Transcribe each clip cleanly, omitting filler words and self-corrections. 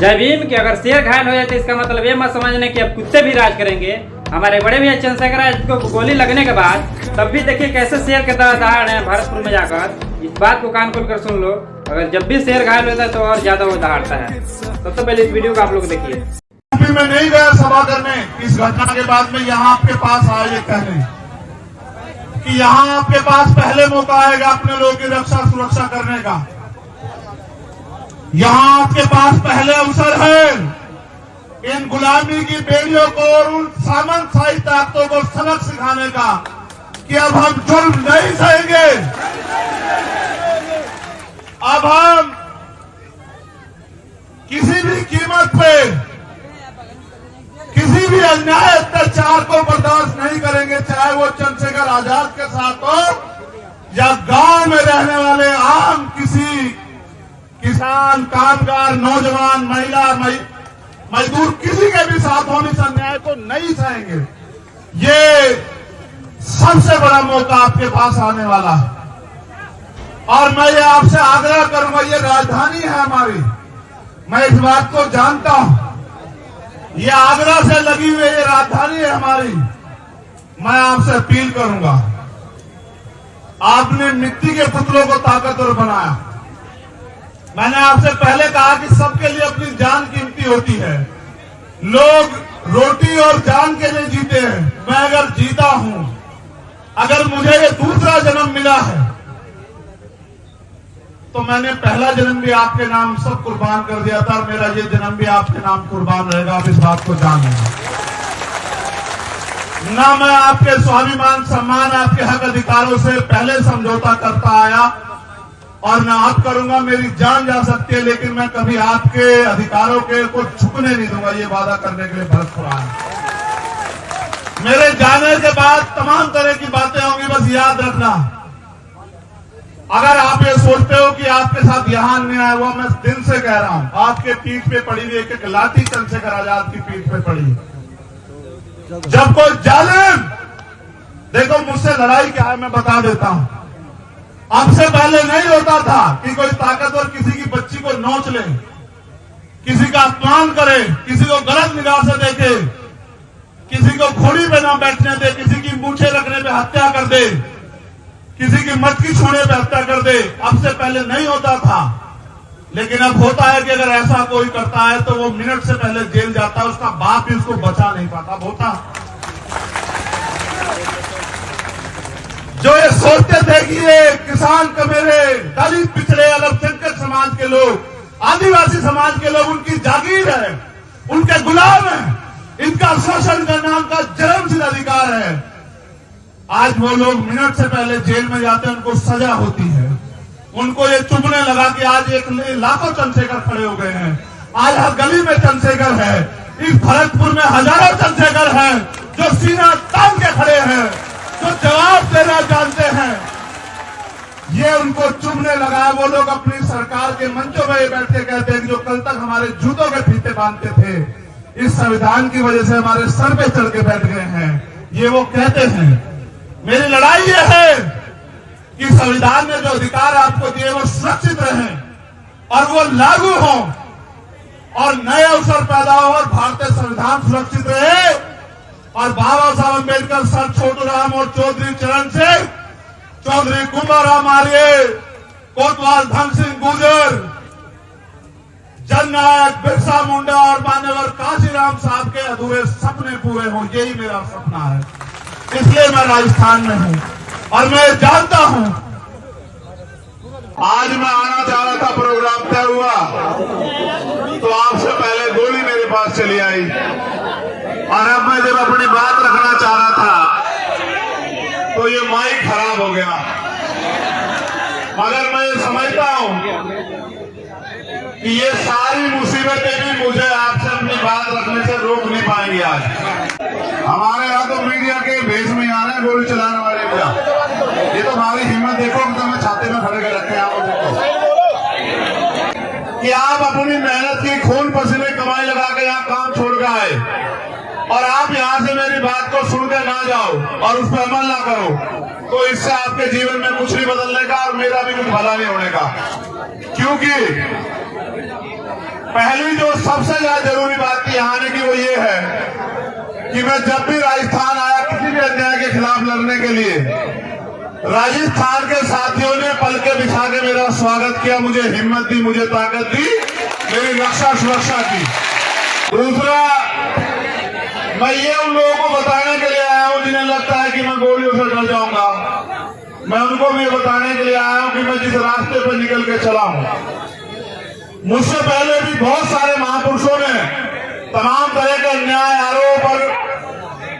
जय भीम कि अगर शेर घायल हो जाए तो इसका मतलब ये मत समझने कि अब कुत्ते भी राज करेंगे। हमारे बड़े भैया चंद्रशेखर आजाद को गोली लगने के बाद तब भी देखिए कैसे शेर के तरह दहाड़ है भरतपुर में जाकर। इस बात को कान खोल कर सुन लो, अगर जब भी शेर घायल होता है तो और ज्यादा वो दहाड़ता है। सबसे पहले इस वीडियो को आप लोग देखिए। मैं नहीं गया सभा करने, इस घटना के बाद में यहाँ आपके पास आया ये कहने कि यहाँ आपके पास पहले मौका आएगा अपने लोगों की रक्षा सुरक्षा करने का। यहाँ आपके पास पहले अवसर है इन गुलामी की बेड़ियों को और उन सामंतशाही ताकतों को सबक सिखाने का कि अब हम जुल्म नहीं सहेंगे। अब हम किसी भी कीमत पे किसी भी अन्याय अत्याचार को बर्दाश्त नहीं करेंगे, चाहे वो चंद्रशेखर आजाद के साथ हो या गांव में रहने वाले आम किसी किसान, कामगार, नौजवान, महिला, मजदूर किसी के भी साथ होने इस अन्याय को नहीं सहेंगे। ये सबसे बड़ा मौका आपके पास आने वाला है और मैं ये आपसे आग्रह करूंगा, ये राजधानी है हमारी, मैं इस बात को जानता हूं, ये आगरा से लगी हुई ये राजधानी है हमारी। मैं आपसे अपील करूंगा, आपने मिट्टी के पुतलों को ताकतवर बनाया। मैंने आपसे पहले कहा कि सबके लिए अपनी जान कीमती होती है। लोग रोटी और जान के लिए जीते हैं। मैं अगर जीता हूं, अगर मुझे ये दूसरा जन्म मिला है तो मैंने पहला जन्म भी आपके नाम सब कुर्बान कर दिया था और मेरा ये जन्म भी आपके नाम कुर्बान रहेगा। आप इस बात को जान लें। ना मैं आपके स्वाभिमान, सम्मान, आपके हक अधिकारों से पहले समझौता करता आया और ना आप करूंगा। मेरी जान जा सकती है लेकिन मैं कभी आपके अधिकारों के को छुपने नहीं दूंगा। ये वादा करने के लिए भरतपुर आया। मेरे जाने के बाद तमाम तरह की बातें होंगी, बस याद रखना। अगर आप ये सोचते हो कि आपके साथ यहां अन्याय हुआ, मैं दिन से कह रहा हूं, आपके पीठ पे पड़ी हुई एक लाठी चंद्रशेखर आजाद की पीठ पे पड़ी। जब कोई जालिम, देखो मुझसे लड़ाई क्या है मैं बता देता हूं। आपसे पहले नहीं होता था कि कोई ताकतवर किसी की बच्ची को नोच ले, किसी का अपमान करे, किसी को गलत निगाह से देखे, किसी को घोड़ी पे ना बैठने दे, किसी की मूछें रखने पे हत्या कर दे, किसी की मटकी छूने पे हत्या कर दे। अब से पहले नहीं होता था, लेकिन अब होता है कि अगर ऐसा कोई करता है तो वो मिनट से पहले जेल जाता है, उसका बाप भी उसको बचा नहीं पाता। होता जो ये सोचते थे कि ये किसान कमेरे, दलित, पिछड़े, अल्पसंख्यक समाज के लोग, आदिवासी समाज के लोग उनकी जागीर है, उनके गुलाम है, इनका शोषण करना उनका जन्मसिद्ध अधिकार है, आज वो लोग मिनट से पहले जेल में जाते हैं, उनको सजा होती है। उनको ये चुभने लगा कि आज एक लाखों चंद्रशेखर खड़े हो गए हैं, आज हर गली में चंद्रशेखर है, इस भरतपुर में हजारों चंद्रशेखर हैं जो सीना तान के खड़े हैं, जो जवाब देना जानते हैं। ये उनको चुभने लगा। वो लोग अपनी सरकार के मंचों में बैठ के कहते हैं कि जो कल तक हमारे जूतों के फीते बांधते थे, इस संविधान की वजह से हमारे सर पे चढ़ के बैठ गए हैं। ये वो कहते हैं। मेरी लड़ाई यह है कि संविधान ने जो अधिकार आपको दिए वो सुरक्षित रहें और वो लागू हो और नए अवसर पैदा हो और भारतीय संविधान सुरक्षित रहे और बाबा साहब अम्बेडकर, सर छोटूराम और चौधरी चरण सिंह, चौधरी कुंभाराम आर्य, कोतवाल धन सिंह गुर्जर, जननायक बिरसा मुंडा और मान्यवर काशीराम साहब के अधूरे सपने पूरे हों। यही मेरा सपना है, इसलिए मैं राजस्थान में हूं और मैं जानता हूं। आज मैं आना चाह रहा था, प्रोग्राम तय हुआ तो आपसे पहले गोली मेरे पास चली आई और अब मैं जब अपनी बात रखना चाह रहा था तो ये माइक खराब हो गया। मगर मैं ये समझता हूं कि ये सारी मुसीबतें भी मुझे आपसे अपनी बात रखने से रोक नहीं पाएंगी। आज हमारे यहाँ तो मीडिया के भेष में आ रहे हैं गोली चलाने वाले भैया। ये तो हमारी हिम्मत देखो कि हमें छाते में खड़े कर रखे हैं। आप देखो कि आप अपनी मेहनत की खून पसीने कमाई लगा के यहाँ काम छोड़ के आए और आप यहाँ से मेरी बात को सुन के ना जाओ और उस पर अमल ना करो, तो इससे आपके जीवन में कुछ नहीं बदलने का और मेरा भी कुछ भला नहीं होने का। क्योंकि पहली जो सबसे ज्यादा जरूरी बात थी आने की वो ये है कि मैं जब भी राजस्थान आया किसी भी अन्याय के खिलाफ लड़ने के लिए, राजस्थान के साथियों ने पलके बिछा के मेरा स्वागत किया, मुझे हिम्मत दी, मुझे ताकत दी, मेरी रक्षा सुरक्षा की। दूसरा, मैं ये उन लोगों को बताने के लिए आया हूं जिन्हें लगता है कि मैं गोलियों से डर जाऊंगा, मैं उनको भी बताने के लिए आया हूं कि मैं जिस रास्ते पर निकल के चला हूं, मुझसे पहले भी बहुत सारे महापुरुषों ने तमाम तरह के अन्याय आरोप पर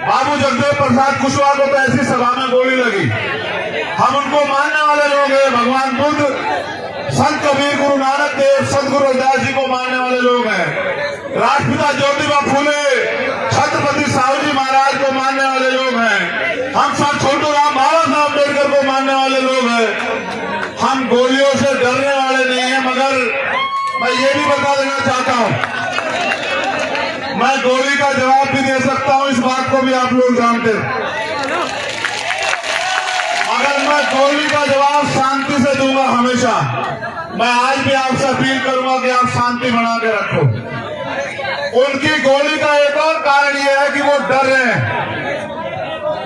बाबू जगदेव प्रसाद कुशवाहा को तो ऐसी सभा में गोली लगी, हम उनको मानने वाले लोग हैं। भगवान बुद्ध, संत कबीर, गुरु नानक देव, सदगुरु रविदास जी को मानने वाले लोग हैं। राष्ट्रपिता ज्योतिबा फूले, छत्रपति साहू जी महाराज को मानने वाले लोग हैं। हम सब छोटू राम बाबा साहब अम्बेडकर को मानने वाले लोग हैं। हम गोलियों से डरने वाले नहीं हैं, मगर मैं ये भी बता देना चाहता हूं, मैं गोली का जवाब भी दे सकता हूं, इस बात को भी आप लोग जानते हैं। अगर मैं गोली का जवाब शांति से दूंगा हमेशा, मैं आज भी आपसे अपील करूंगा कि आप शांति बना के रखो। उनकी गोली का एक और कारण यह है कि वो डर रहे हैं,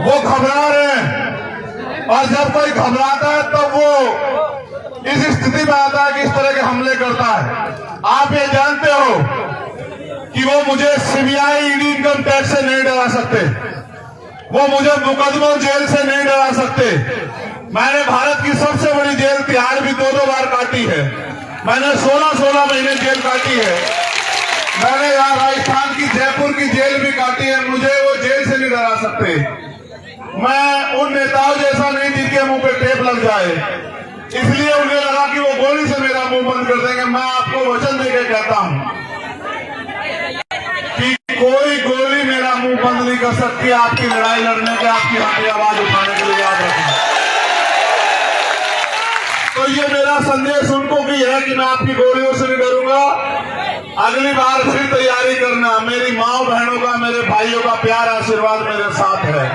वो घबरा रहे हैं, और जब कोई घबराता है तब वो इस स्थिति में आता है कि इस तरह के हमले करता है। आप ये जानते हो कि वो मुझे सीबीआई, ईडी, इनकम टैक्स से नहीं डरा सकते, वो मुझे मुकदमों जेल से नहीं डरा सकते। मैंने भारत की सबसे बड़ी जेल तिहाड़ भी 2-2 बार काटी है, मैंने 16-16 महीने जेल काटी है, मैंने यहाँ राजस्थान की जयपुर की जेल भी काटी है, मुझे वो जेल से नहीं डरा सकते। मैं उन नेताओं जैसा नहीं जिनके मुंह पे टेप लग जाए, इसलिए उन्हें लगा कि वो गोली से मेरा मुंह बंद कर देंगे। मैं आपको वचन देकर कहता हूं कि कोई गोली मेरा मुंह बंद नहीं कर सकती आपकी लड़ाई लड़ने के, आपकी हमारी आवाज उठाने के लिए, याद रखना। तो ये मेरा संदेश उनको भी है कि मैं आपकी गोलियों से नहीं डरूंगा। अगली बार फिर तैयारी करना, मेरी माँ बहनों का, मेरे भाइयों का प्यार आशीर्वाद मेरे साथ है।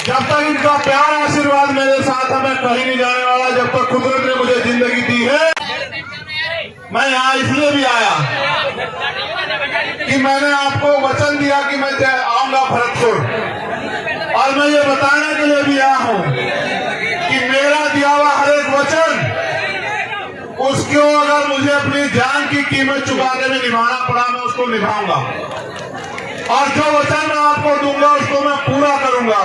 जब तक इनका प्यार आशीर्वाद मेरे साथ है, मैं कहीं नहीं जाने वाला। जब तक कुदरत ने मुझे जिंदगी दी है, मैं यहाँ इसलिए भी आया कि मैंने आपको वचन दिया कि मैं आऊंगा भरतपुर, और मैं ये बताने के लिए भी आया हूँ कि मेरा दिया हुआ हर एक वचन, उसको अगर मुझे अपनी जान की कीमत चुका के भी निभाना पड़ा, मैं उसको निभाऊंगा, और जो वचन मैं आपको दूंगा उसको मैं पूरा करूंगा।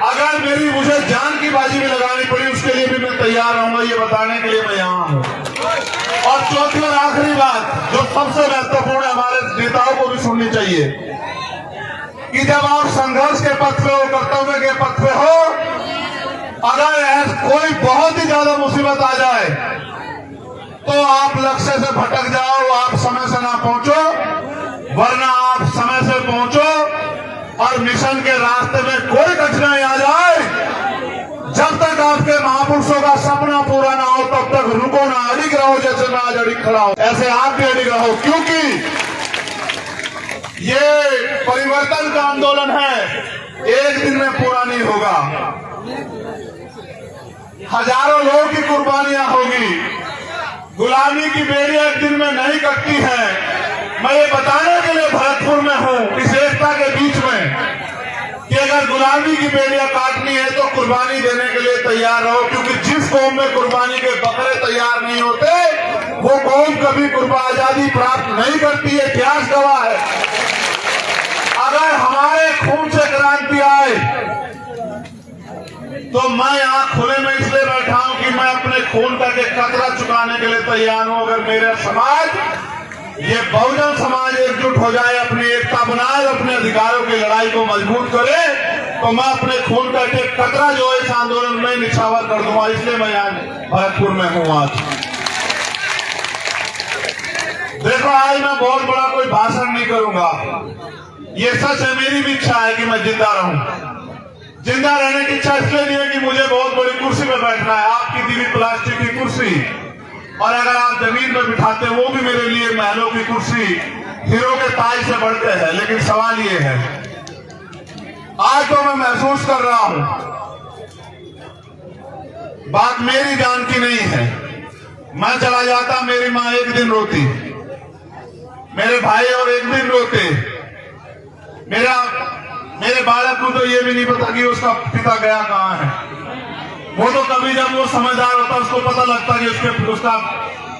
अगर मुझे जान की बाजी में लगानी पड़ी, उसके लिए भी मैं तैयार रहूंगा, ये बताने के लिए मैं यहाँ हूँ। और चौथी और आखिरी बात जो सबसे महत्वपूर्ण है, हमारे नेताओं को भी सुननी चाहिए कि जब आप संघर्ष के पथ पे हो, कर्तव्य के पथ पे हो, अगर कोई बहुत ही ज्यादा मुसीबत आ जाए तो आप लक्ष्य से भटक जाओ, आप समय से ना पहुंचो, वरना आप समय से पहुंचो और मिशन के रास्ते में कोई कठिनाई आ जाए, जब तक आपके महापुरुषों का सपना पूरा ना हो तब तक रुको ना, अड़िग रहो, जैसे मैं आज अड़िग खड़ा हूं, ऐसे आप भी अड़िग रहो, क्योंकि ये परिवर्तन का आंदोलन है, एक दिन में पूरा नहीं होगा, हजारों लोगों की कुर्बानियां होगी, गुलामी की बेड़ी एक दिन में नहीं कटती है। मैं ये बताने के लिए भरतपुर में हूँ, इस एकता के बीच में, कि अगर गुलामी की बेड़ियां काटनी है तो कुर्बानी देने के लिए तैयार रहो, क्योंकि जिस कौम में कुर्बानी के बकरे तैयार नहीं होते, वो कौम कभी आजादी प्राप्त नहीं करती है, इतिहास गवाह है। अगर हमारे खून से क्रांति आए तो मैं यहाँ खुले में इसलिए बैठा हूँ कि मैं अपने खून का एक कतरा चुकाने के लिए तैयार हूँ। अगर मेरा समाज, ये बहुजन समाज एकजुट हो जाए, अपनी एकता बनाए, अपने अधिकारों की लड़ाई को मजबूत करे, तो मैं अपने खून का एक कतरा जो है इस आंदोलन में निछावर कर दूंगा। इसलिए मैं यहाँ भरतपुर में हूँ आज। देखो, आज मैं बहुत बड़ा कोई भाषण नहीं करूंगा, ये सच है, मेरी भी इच्छा है कि मैं जिंदा रहूं। जिंदा रहने की इच्छा इसलिए नहीं है कि मुझे बहुत बड़ी कुर्सी पे बैठना है, आपकी दी हुई प्लास्टिक की कुर्सी, और अगर आप जमीन पर बिठाते वो भी मेरे लिए महलों की कुर्सी, हीरो के ताज से बढ़ते हैं। लेकिन सवाल ये है, आज तो मैं महसूस कर रहा हूं, बात मेरी जान की नहीं है, मैं चला जाता, मेरी माँ एक दिन रोती, मेरे भाई और एक दिन रोते, मेरे बालक को तो ये भी नहीं पता कि उसका पिता गया कहाँ है। वो तो कभी जब वो समझदार होता उसको पता लगता कि उसका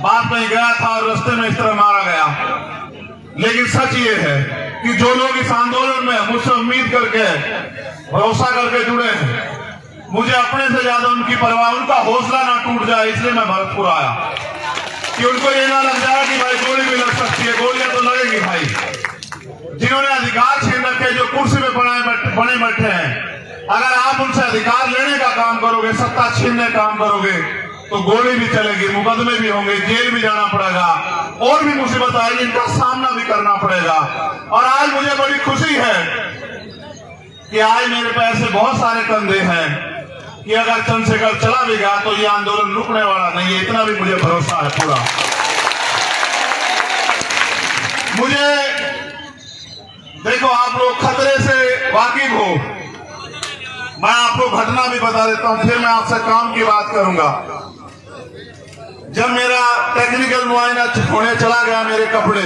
बाप नहीं गया था और रास्ते में इस तरह मारा गया। लेकिन सच ये है कि जो लोग इस आंदोलन में मुझसे उम्मीद करके, भरोसा करके जुड़े हैं, मुझे अपने से ज्यादा उनकी परवाह, उनका हौसला ना टूट जाए, इसलिए मैं भरतपुर आया कि उनको ये ना लग जाए कि भाई गोली भी लग सकती है। गोलियां तो लगेगी भाई। जिन्होंने अधिकार छीन रखे, जो कुर्सी में बने बैठे हैं, अगर आप उनसे अधिकार लेने का काम करोगे, सत्ता छीनने का काम करोगे, तो गोली भी चलेगी, मुकदमे भी होंगे, जेल भी जाना पड़ेगा, और भी मुसीबत आएगी, इनका सामना भी करना पड़ेगा। और आज मुझे बड़ी खुशी है कि आज मेरे पे ऐसे बहुत सारे कंधे हैं कि अगर चंद्रशेखर चला भी गया तो ये आंदोलन रुकने वाला नहीं है, इतना भी मुझे भरोसा है पूरा। मुझे देखो, आप लोग खतरे से वाकिफ हो, मैं आपको घटना भी बता देता हूं, फिर मैं आपसे काम की बात करूंगा। जब मेरा टेक्निकल मुआयना होने चला गया, मेरे कपड़े,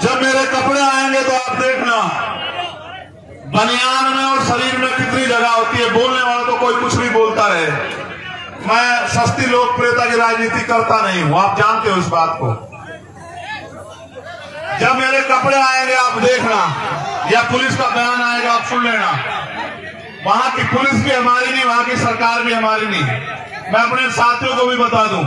जब मेरे कपड़े आएंगे तो आप देखना बनियान में और शरीर में कितनी जगह होती है। बोलने वाला तो कोई कुछ भी बोलता रहे, मैं सस्ती लोकप्रियता की राजनीति करता नहीं हूं, आप जानते हो इस बात को। जब मेरे कपड़े आएंगे आप देखना, या पुलिस का बयान आएगा आप सुन लेना, वहां की पुलिस भी हमारी नहीं, वहां की सरकार भी हमारी नहीं। मैं अपने साथियों को भी बता दूं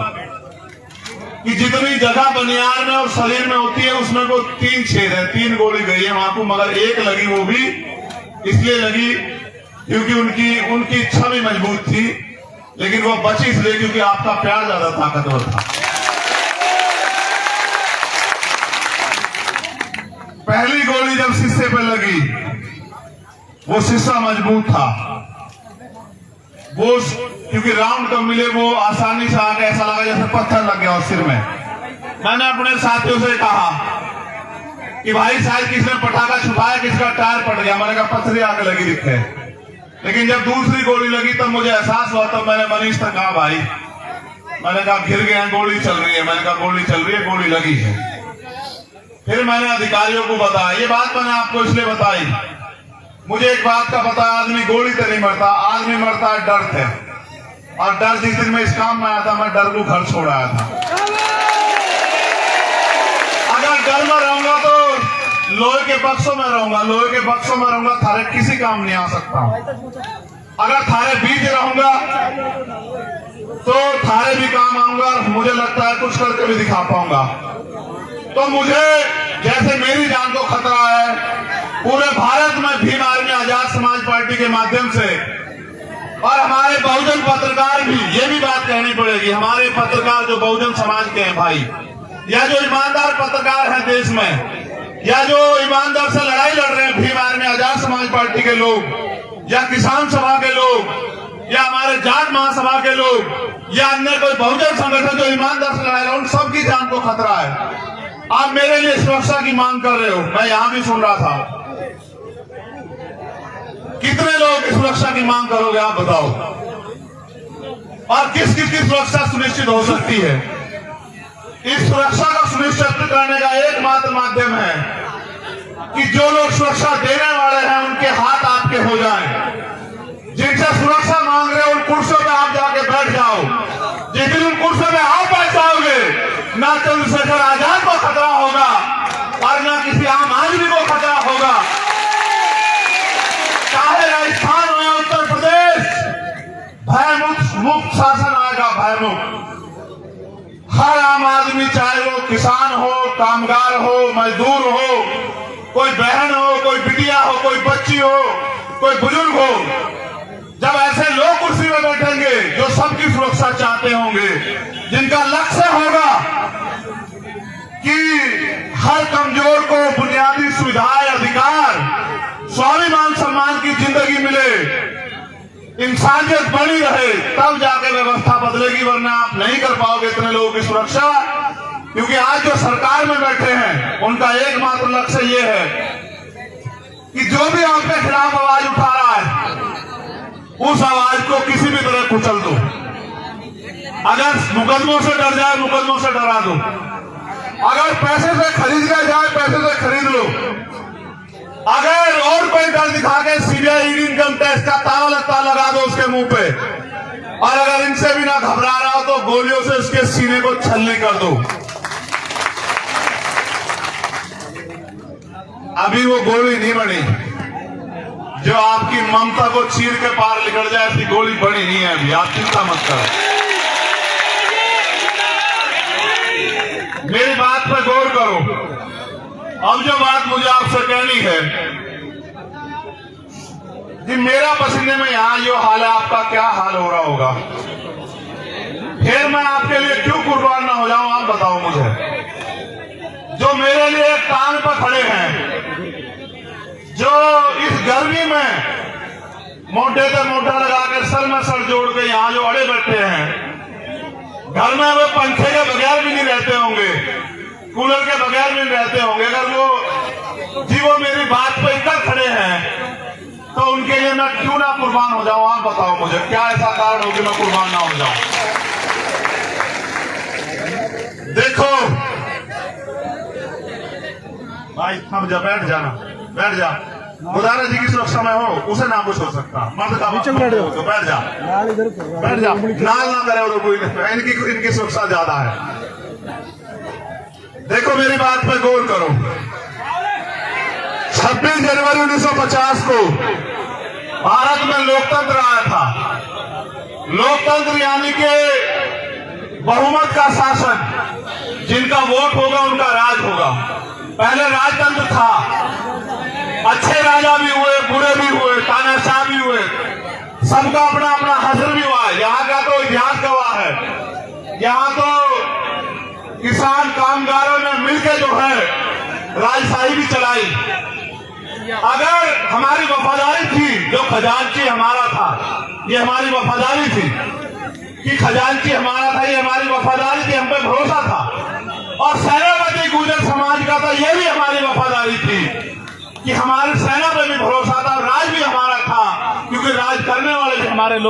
कि जितनी जगह बनियान में और शरीर में होती है उसमें वो 3 छेद है, 3 गोली गई है वहां को, मगर एक लगी, वो भी इसलिए लगी क्योंकि उनकी इच्छा भी मजबूत थी, लेकिन वो बची इसलिए क्योंकि आपका प्यार ज्यादा ताकतवर था। पहली गोली जब शीशे पे लगी, वो शीशा मजबूत था, वो क्योंकि राउंड कब मिले वो आसानी से आके ऐसा लगा जैसे पत्थर लग गया उस सिर में। मैंने अपने साथियों से कहा कि भाई शायद किसने पटाखा छुपाया, किसका टायर पट गया। मैंने कहा पत्थर आगे लगी दिखे। लेकिन जब दूसरी गोली लगी तब मुझे एहसास हुआ, तब मैंने मनीष से कहा भाई, मैंने कहा गिर गए हैं, गोली चल रही है। मैंने कहा गोली चल रही है, गोली लगी है। फिर मैंने अधिकारियों को बताया, ये बात मैंने आपको इसलिए बताई, मुझे एक बात का पता, आदमी गोली से नहीं मरता, आदमी मरता है डर से। और डर जिस दिन मैं इस काम में आया था, मैं डर को घर छोड़ आया था। अगर डर में रहूंगा तो लोहे के बक्सों में रहूंगा, लोहे के बक्सों में रहूंगा, थारे किसी काम नहीं आ सकता। अगर थारे बीच रहूंगा तो थारे भी काम आऊंगा, मुझे लगता है कुछ करके भी दिखा पाऊंगा। तो मुझे जैसे मेरी जान को खतरा है, पूरे भारत में भीम आर्मी आजाद समाज पार्टी के माध्यम से, और हमारे बहुजन पत्रकार भी, ये भी बात कहनी पड़ेगी, हमारे पत्रकार जो बहुजन समाज के हैं भाई, या जो ईमानदार पत्रकार हैं देश में, या जो ईमानदार से लड़ाई लड़ रहे हैं, भीम आर्मी आजाद समाज पार्टी के लोग, या किसान सभा के लोग, या हमारे जाट महासभा के लोग, या अन्य कोई बहुजन संगठन जो ईमानदार से लड़ाई लड़ रहे हैं, उन सबकी जान को खतरा है। आप मेरे लिए सुरक्षा की मांग कर रहे हो, मैं यहां भी सुन रहा था। कितने लोग सुरक्षा की मांग करोगे आप बताओ, और किस किस की सुरक्षा सुनिश्चित हो सकती है? इस सुरक्षा को सुनिश्चित करने का एकमात्र माध्यम है कि जो लोग सुरक्षा देने वाले हैं उनके हाथ आपके हो जाएं। जिनसे सुरक्षा मांग रहे हो उन कुर्सियों पे आप जाके बैठ जाओ। जिस दिन उन कुर्सियों पे आप बैठ जाओगे, ना चंद्रशेखर आजाद को खतरा होगा और ना किसी आम आदमी को खतरा होगा। चाहे राजस्थान हो या उत्तर प्रदेश, भयमुक्त शासन आएगा, भयमुक्त। हर आम आदमी, चाहे वो किसान हो, कामगार हो, मजदूर हो, कोई बहन हो, कोई बिटिया हो, कोई बच्ची हो, कोई बुजुर्ग हो, जब ऐसे लोग कुर्सी में बैठेंगे जो सबकी सुरक्षा चाहते होंगे, जिनका लक्ष्य होगा कि हर कमजोर को बुनियादी सुविधाएं, अधिकार, स्वाभिमान सम्मान की जिंदगी मिले, इंसानियत बनी रहे, तब जाके व्यवस्था बदलेगी, वरना आप नहीं कर पाओगे इतने लोगों की सुरक्षा। क्योंकि आज जो सरकार में बैठे हैं उनका एकमात्र लक्ष्य ये है कि जो भी आपके खिलाफ आवाज उठा रहा है उस आवाज को किसी भी तरह कुचल दो। अगर मुकदमों से डर जाए, मुकदमों से डरा दो। अगर पैसे से खरीदा जाए, पैसे से खरीद लो। अगर और कोई डर दिखा के सीबीआई इनकम टैक्स का ताला लत्ता लगा दो उसके मुंह पे, और अगर इनसे भी ना घबरा रहा हो तो गोलियों से उसके सीने को छलनी कर दो। अभी वो गोली नहीं बनी जो आपकी ममता को चीर के पार निकल जाए, ऐसी गोली बनी नहीं है अभी, आप चिंता मत करो। मेरी बात पर गौर करो। अब जो बात मुझे आपसे कहनी है कि मेरा पसीने में यहां जो हाल है, आपका क्या हाल हो रहा होगा। फिर मैं आपके लिए क्यों कुर्बान ना हो जाऊं, आप बताओ मुझे। जो मेरे लिए एक टांग पर खड़े हैं, जो इस गर्मी में मोटे से मोटा लगा के सर में सर जोड़ के यहां जो अड़े बैठे हैं, घर में वे पंखे के बगैर भी नहीं रहते होंगे, कूलर के बगैर भी नहीं रहते होंगे। अगर वो मेरी बात पे इकट्ठे खड़े हैं तो उनके लिए मैं क्यों ना कुर्बान हो जाऊं, आप बताओ मुझे। क्या ऐसा कारण हो कि मैं कुर्बान ना हो जाऊं। देखो भाई, थम जा, बैठ जाना, बैठ जा। खुदारा जी की सुरक्षा में हो, उसे ना कुछ हो सकता। मर्द का तो बैठ जा, बैठ जा। नाल ना करे और कोई नहीं, इनकी सुरक्षा ज्यादा है। देखो मेरी बात पर गौर करो। 26 जनवरी 1950 को भारत में लोकतंत्र आया था। लोकतंत्र यानी कि बहुमत का शासन, जिनका वोट होगा उनका राज होगा। पहले राजतंत्र था, अच्छे राजा भी हुए, बुरे भी हुए, तानाशाह भी हुए, सबका अपना अपना हश्र भी हुआ। यहाँ का तो इतिहास गवाह है। यहाँ तो किसान कामगारों ने मिलकर जो है राजशाही भी चलाई। अगर हमारी वफादारी थी, जो खजांची हमारा था, ये हमारी वफादारी थी कि खजांची हमारा था, ये हमारी वफादारी थी, हम पे भरोसा था। और सेनापति गुर्जर समाज का तो ये भी हमारी वफादारी थी कि हमारे सेना पे भी भरोसा था, राज भी हमारा था, क्योंकि राज करने वाले भी हमारे लोग